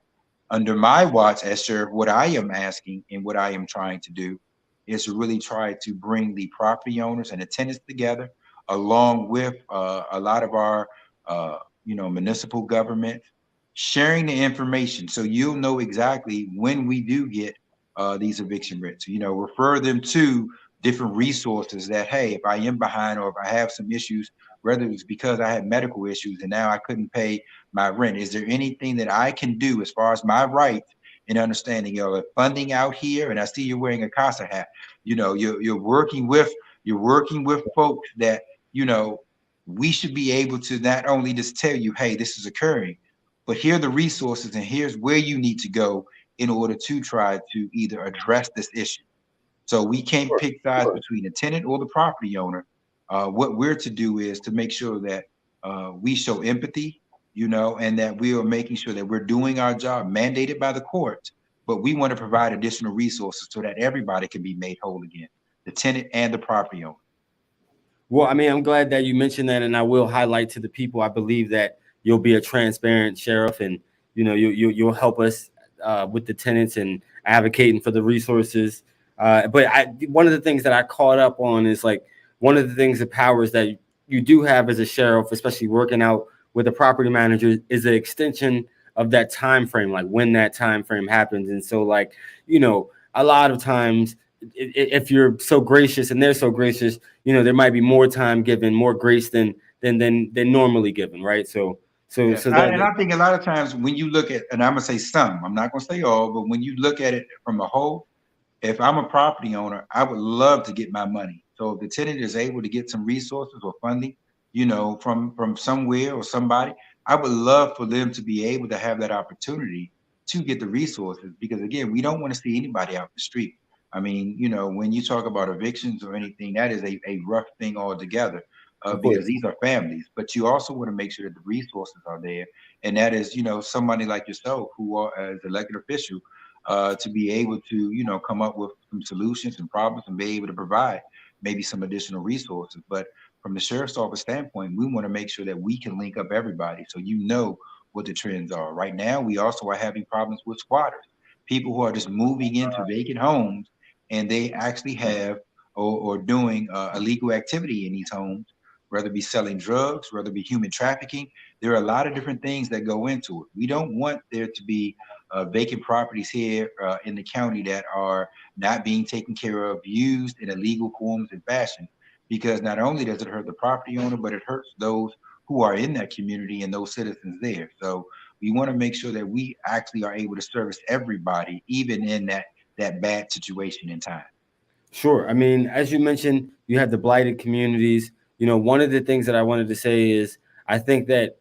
Under my watch as sheriff, what I am asking and what I am trying to do is to really try to bring the property owners and the tenants together, along with a lot of our, municipal government, sharing the information so you'll know exactly when we do get these eviction writs. Refer them to different resources that, hey, if I am behind or if I have some issues, whether it's because I had medical issues and now I couldn't pay my rent, is there anything that I can do as far as my rights and understanding, funding out here? And I see you're wearing a CASA hat. You're working with folks that, we should be able to not only just tell you, hey, this is occurring, but here are the resources and here's where you need to go in order to try to either address this issue. So we can't pick sides between the tenant or the property owner. What we're to do is to make sure that we show empathy, and that we are making sure that we're doing our job mandated by the courts, but we want to provide additional resources so that everybody can be made whole again, the tenant and the property owner. Well, I mean, I'm glad that you mentioned that, and I will highlight to the people, I believe that you'll be a transparent sheriff, and you'll help us with the tenants and advocating for the resources. But one of the things that I caught up on is like one of the things, the powers that you do have as a sheriff, especially working out with a property manager, is the extension of that time frame, like when that time frame happens. And so, like, a lot of times, if you're so gracious and they're so gracious, there might be more time given, more grace than normally given, right? I think a lot of times when you look at, and I'm gonna say some, I'm not gonna say all, but when you look at it from a whole, if I'm a property owner, I would love to get my money. So if the tenant is able to get some resources or funding, from somewhere or somebody, I would love for them to be able to have that opportunity to get the resources, because again, we don't want to see anybody out the street. I mean, when you talk about evictions or anything, that is a rough thing altogether, because these are families, but you also want to make sure that the resources are there. And that is, somebody like yourself who are as elected official, to be able to, come up with some solutions and problems and be able to provide maybe some additional resources. But from the sheriff's office standpoint, we want to make sure that we can link up everybody so what the trends are. Right now, we also are having problems with squatters, people who are just moving into vacant homes, and they actually have or doing illegal activity in these homes, whether it be selling drugs, whether it be human trafficking. There are a lot of different things that go into it. We don't want there to be vacant properties here in the county that are not being taken care of, used in illegal forms and fashion, because not only does it hurt the property owner, but it hurts those who are in that community and those citizens there. So we want to make sure that we actually are able to service everybody, even in that bad situation in time. Sure. I mean, as you mentioned, you have the blighted communities. one of the things that I wanted to say is I think that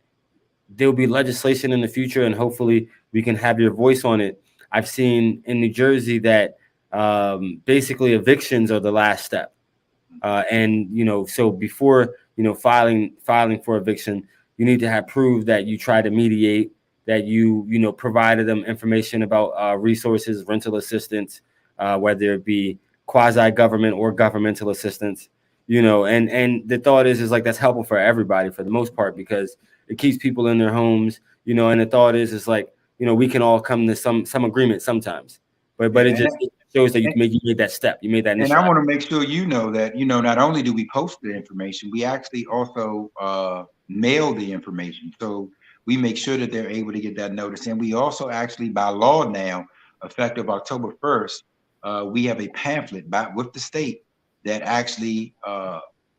there'll be legislation in the future, and hopefully we can have your voice on it. I've seen in New Jersey that basically evictions are the last step. And so before filing for eviction, you need to have proof that you try to mediate, that you provided them information about resources, rental assistance, whether it be quasi-government or governmental assistance. And the thought is like that's helpful for everybody for the most part, because it keeps people in their homes. And the thought is like we can all come to some agreement sometimes, but it just shows that you made that step. You made that initial. And I want to make sure that not only do we post the information, we actually also mail the information. So we make sure that they're able to get that notice. And we also actually, by law now, effective October 1st, we have a pamphlet with the state that actually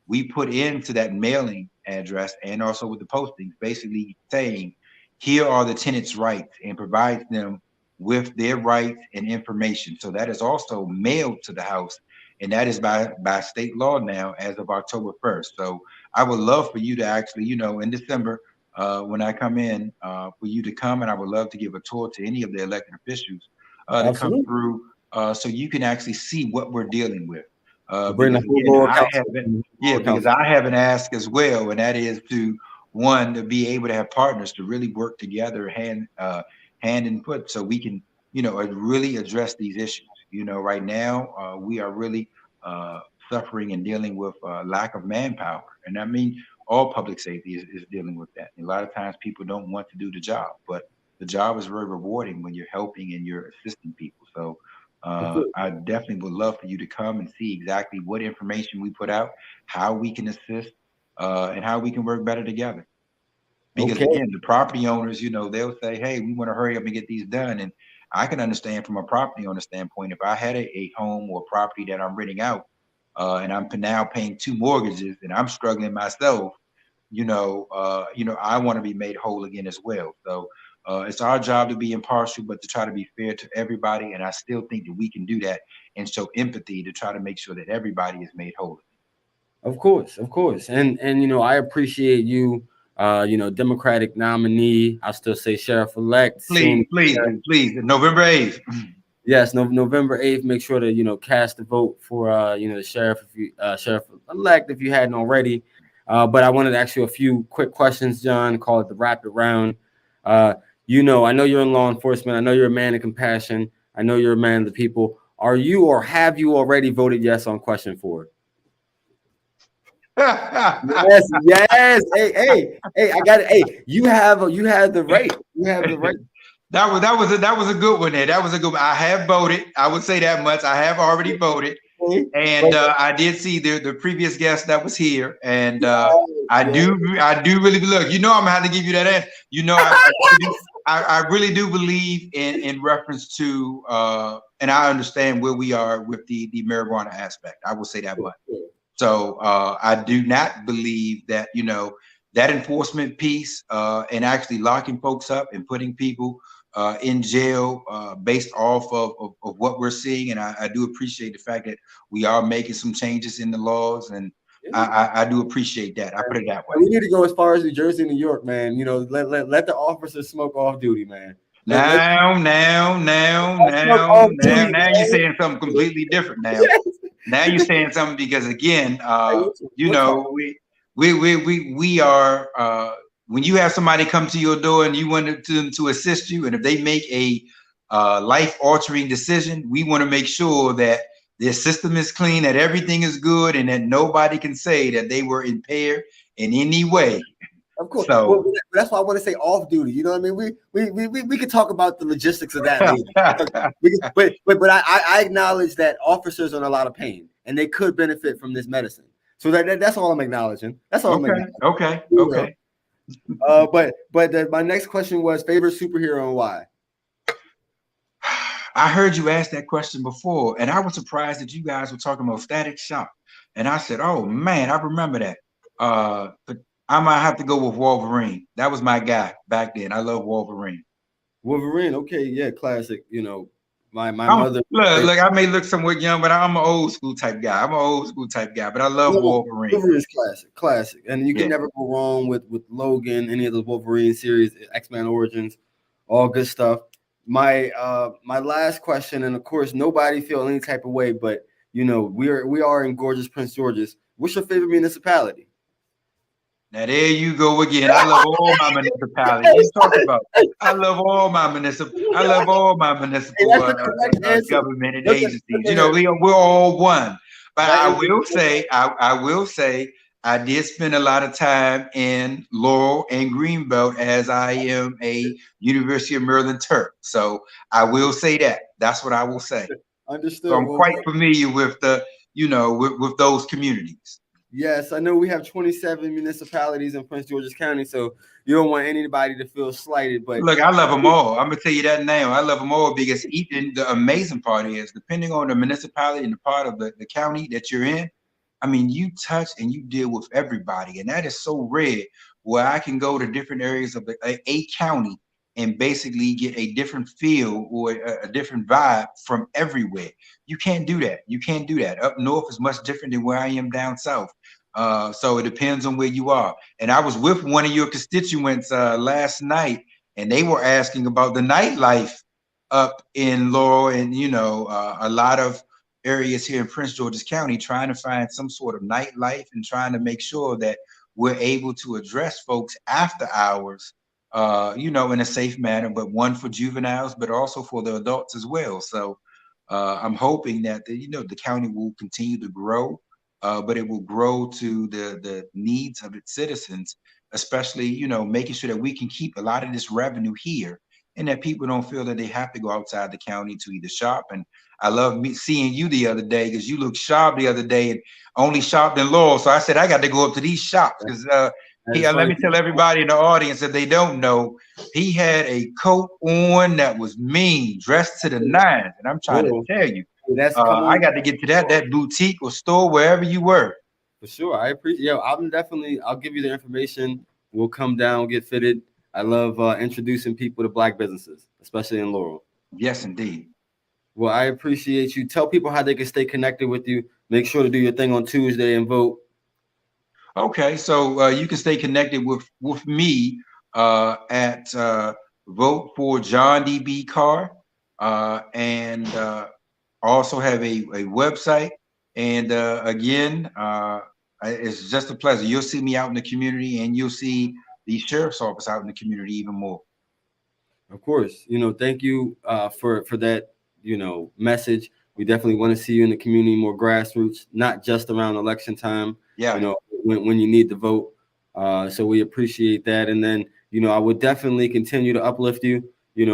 we put into that mailing address and also with the postings, basically saying, here are the tenants' rights, and provides them with their rights and information. So that is also mailed to the house, and that is by state law now as of October 1st. So I would love for you to actually, in December, when I come in, for you to come, and I would love to give a tour to any of the elected officials to come through, so you can actually see what we're dealing with. Because I haven't asked as well, and that is to be able to have partners to really work together hand in foot, so we can really address these issues. Right now we are really suffering and dealing with lack of manpower, and I mean all public safety is dealing with that. And a lot of times people don't want to do the job, but the job is very rewarding when you're helping and you're assisting people. So I definitely would love for you to come and see exactly what information we put out, how we can assist, and how we can work better together. Because again, the property owners, they'll say, hey, we want to hurry up and get these done. And I can understand from a property owner standpoint, if I had a home or property that I'm renting out, and I'm now paying 2 mortgages and I'm struggling myself, I want to be made whole again as well. So it's our job to be impartial, but to try to be fair to everybody. And I still think that we can do that and show empathy to try to make sure that everybody is made whole. Of course. And I appreciate you, Democratic nominee. I still say sheriff-elect. Please, November 8th. Yes, November 8th. Make sure to, cast a vote for, the sheriff, sheriff-elect if you hadn't already. But I wanted to ask you a few quick questions, John, call it the rapid round. I know you're in law enforcement. I know you're a man of compassion. I know you're a man of the people. Are you or have you already voted yes on question 4? yes. Hey, I got it. Hey, you have the right. You have the right. That was a good one there. That was a good one. I have voted. I would say that much. I have already voted. And I did see the previous guest that was here, and I do really look. I'm gonna have to give you that answer. I really do believe in reference to, and I understand where we are with the marijuana aspect. I will say that much. So I do not believe that that enforcement piece and actually locking folks up and putting people in jail based off of what we're seeing. And I do appreciate the fact that we are making some changes in the laws, and I do appreciate that. I put it that way. We need to go as far as New Jersey, New York, man. Let the officers smoke off duty, man. Now you're saying something completely different now. Yes. Now you're saying something because again, we are when you have somebody come to your door and you want them to assist you, and if they make a life-altering decision, we want to make sure that their system is clean, that everything is good, and that nobody can say that they were impaired in any way. Of course. So that's why I want to say off duty. You know what I mean? We could talk about the logistics of that later. but I acknowledge that officers are in a lot of pain and they could benefit from this medicine. So that's all I'm acknowledging. That's all. Okay. But my next question was favorite superhero and why? I heard you ask that question before, and I was surprised that you guys were talking about Static Shock. And I said, oh man, I remember that. But I might have to go with Wolverine. That was my guy back then. I love Wolverine. Okay, yeah, classic, my mother. Look, I may look somewhat young, but I'm an old school type guy. But I love Wolverine. Wolverine's classic, and you can never go wrong with Logan, any of the Wolverine series, X-Men Origins, all good stuff. My last question, and of course, nobody feel any type of way, but we are in gorgeous Prince George's. What's your favorite municipality? Now there you go again. I love all my municipalities. You talking about? I love all my municipal government and agencies. We're all one. But I will say, I did spend a lot of time in Laurel and Greenbelt as I am a University of Maryland Terp. So I will say that. That's what I will say. Understood. So I'm quite familiar with with those communities. Yes, I know we have 27 municipalities in Prince George's County, so you don't want anybody to feel slighted. But look, I love them all. I'm gonna tell you that now. I love them all because even the amazing part is, depending on the municipality and the part of the county that you're in, I mean, you touch and you deal with everybody, and that is so rare. Where I can go to different areas of a county and basically get a different feel or a different vibe from everywhere. You can't do that. Up north is much different than where I am down south. So it depends on where you are. And I was with one of your constituents last night, and they were asking about the nightlife up in Laurel and a lot of areas here in Prince George's County, trying to find some sort of nightlife and trying to make sure that we're able to address folks after hours, in a safe manner, but one for juveniles, but also for the adults as well. So I'm hoping that the county will continue to grow, but it will grow to the needs of its citizens, especially making sure that we can keep a lot of this revenue here, and that people don't feel that they have to go outside the county to either shop. And I love seeing you the other day because you looked sharp the other day and only shopped in Laurel. So I said, I got to go up to these shops because let me tell everybody in the audience, if they don't know, he had a coat on that was mean, dressed to the nines. And I'm trying to tell you, I got to get to that boutique or store, wherever you were. For sure. I appreciate I'll give you the information. We'll come down, get fitted. I love introducing people to Black businesses, especially in Laurel. Yes, indeed. Well, I appreciate you. Tell people how they can stay connected with you. Make sure to do your thing on Tuesday and vote. Okay, so you can stay connected with me at Vote for John D.B. Carr, and also have a website. And again, it's just a pleasure. You'll see me out in the community, and you'll see the sheriff's office out in the community even more. Of course, thank you for that, message. We definitely want to see you in the community, more grassroots, not just around election time. Yeah. When you need to vote. So we appreciate that. And then, I would definitely continue to uplift you,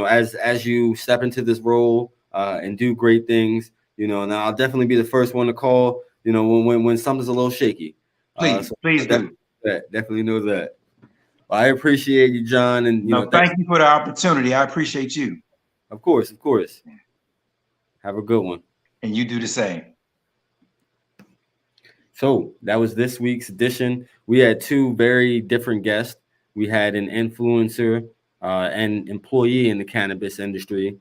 as you step into this role and do great things, and I'll definitely be the first one to call, when something's a little shaky. Please do. Definitely know that. Well, I appreciate you, John. And, thank you for the opportunity. I appreciate you. Of course. Have a good one. And you do the same. So that was this week's edition. We had two very different guests. We had an influencer and employee in the cannabis industry,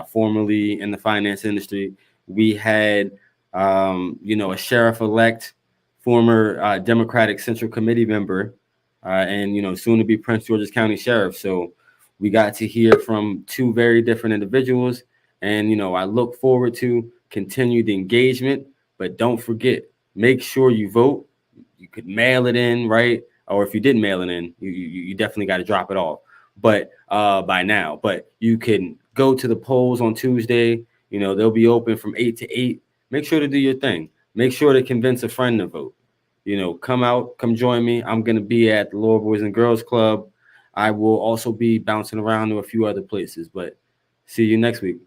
formerly in the finance industry. We had, a sheriff-elect, former Democratic Central Committee member, and, soon to be Prince George's County Sheriff. So we got to hear from two very different individuals. And, I look forward to continued engagement, but don't forget, make sure you vote. You could mail it in, right? Or if you didn't mail it in, you definitely got to drop it off. But by now, but you can go to the polls on Tuesday. They'll be open from 8 to 8. Make sure to do your thing. Make sure to convince a friend to vote. Come out, come join me. I'm going to be at the Laurel Boys and Girls Club. I will also be bouncing around to a few other places, but see you next week.